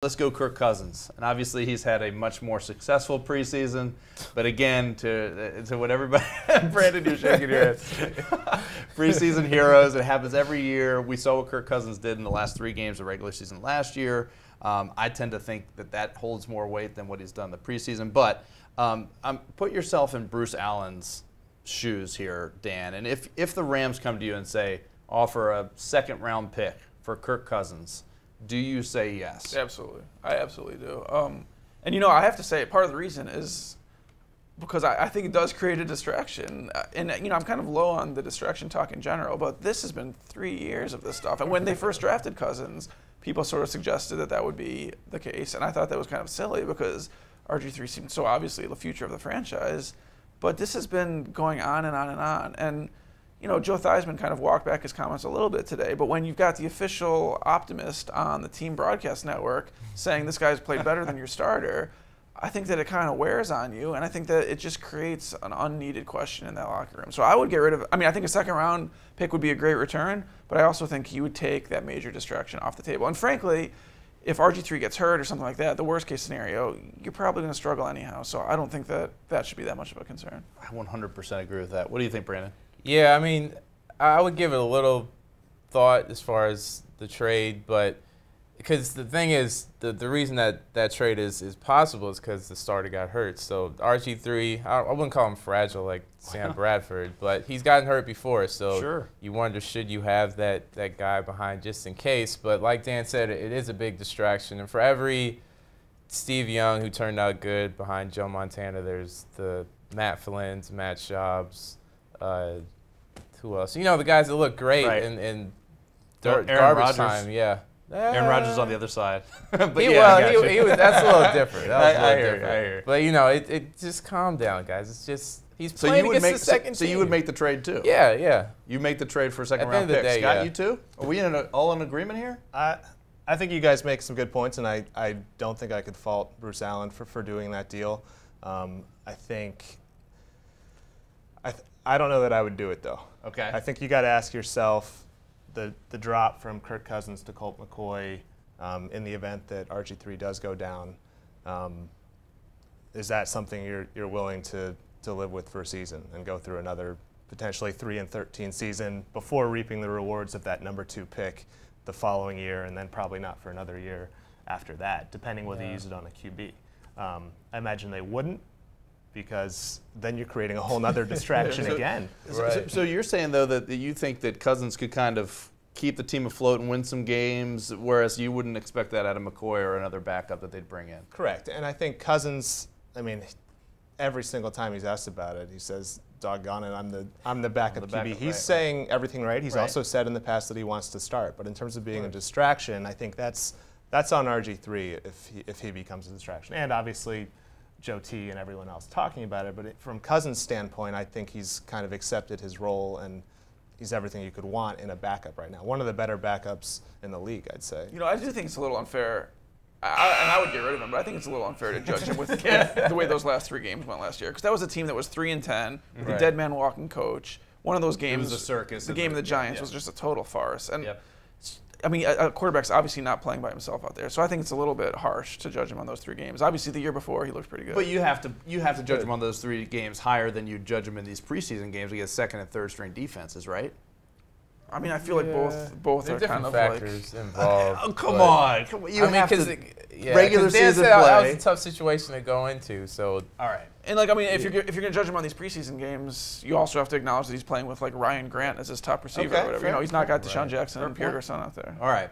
Let's go Kirk Cousins. And obviously he's had a much more successful preseason. But again, to what everybody, Brandon, you're shaking your head. Preseason heroes, it happens every year. We saw what Kirk Cousins did in the last 3 games of regular season last year. I tend to think that holds more weight than what he's done in the preseason. But put yourself in Bruce Allen's shoes here, Dan. And if the Rams come to you and say, offer a second-round pick for Kirk Cousins, do you say yes? Absolutely. I absolutely do. And, I have to say, part of the reason is because I think it does create a distraction. And, I'm kind of low on the distraction talk in general, but this has been 3 years of this stuff. And when they first drafted Cousins, people sort of suggested that would be the case. And I thought that was kind of silly because RG3 seemed so obviously the future of the franchise. But this has been going on and on and on. And, Joe Theismann kind of walked back his comments a little bit today, but when you've got the official optimist on the team broadcast network saying this guy's played better than your starter, I think that it kind of wears on you, and I think that it just creates an unneeded question in that locker room. So I would get rid of, I think a second-round pick would be a great return, but I also think you would take that major distraction off the table. And frankly, if RG3 gets hurt or something like that, the worst-case scenario, you're probably going to struggle anyhow. So I don't think that should be that much of a concern. I 100% agree with that. What do you think, Brandon? Yeah, I would give it a little thought as far as the trade, but because the thing is, the reason that trade is possible is because the starter got hurt. So RG3, I wouldn't call him fragile like Sam Bradford, but he's gotten hurt before, so sure. You wonder, should you have that guy behind just in case? But like Dan said, it is a big distraction, and for every Steve Young who turned out good behind Joe Montana, there's the Matt Flynn's, Matt Schaub's, who else? The guys that look great right. in Aaron garbage Rodgers. time. Yeah. Aaron Rodgers on the other side. But he was. That's a little different. That was a little different. I hear you. But it just calm down, guys. It's just he's playing against the second team. So you would make the trade too? Yeah. You make the trade for a second round pick. Scott, you too? Are we all in agreement here? I think you guys make some good points, and I don't think I could fault Bruce Allen for doing that deal. I don't know that I would do it though. Okay. I think you got to ask yourself the drop from Kirk Cousins to Colt McCoy in the event that RG3 does go down. Is that something you're willing to live with for a season and go through another potentially 3-13 season before reaping the rewards of that number 2 pick the following year, and then probably not for another year after that, depending whether you use it on a QB. I imagine they wouldn't, because then you're creating a whole nother distraction again. Right. So you're saying, though, that you think that Cousins could kind of keep the team afloat and win some games, whereas you wouldn't expect that out of McCoy or another backup that they'd bring in. Correct. And I think Cousins, every single time he's asked about it, he says, doggone it, I'm the backup QB. He's saying everything right. He's also said in the past that he wants to start. But in terms of being a distraction, I think that's on RG3 if he becomes a distraction. And obviously Joe T and everyone else talking about it. But from Cousins' standpoint, I think he's kind of accepted his role, and he's everything you could want in a backup right now. One of the better backups in the league, I'd say. I do think it's a little unfair. And I would get rid of him, but I think it's a little unfair to judge him with the way those last 3 games went last year. Because that was a team that was 3-10, with a dead man walking coach. One of those games, it was a circus. The game of the Giants was just a total farce. And a quarterback's obviously not playing by himself out there, so I think it's a little bit harsh to judge him on those 3 games. Obviously, the year before he looked pretty good. But you have to judge him on those 3 games higher than you judge him in these preseason games against second and third string defenses, right? I feel like both are kind of factors involved. Oh, come on. You have to regular season play. That was a tough situation to go into. So all right. And if you're going to judge him on these preseason games, you also have to acknowledge that he's playing with Ryan Grant as his top receiver or whatever. He's not got Deshaun Jackson and Pierre Garçon out there. All right.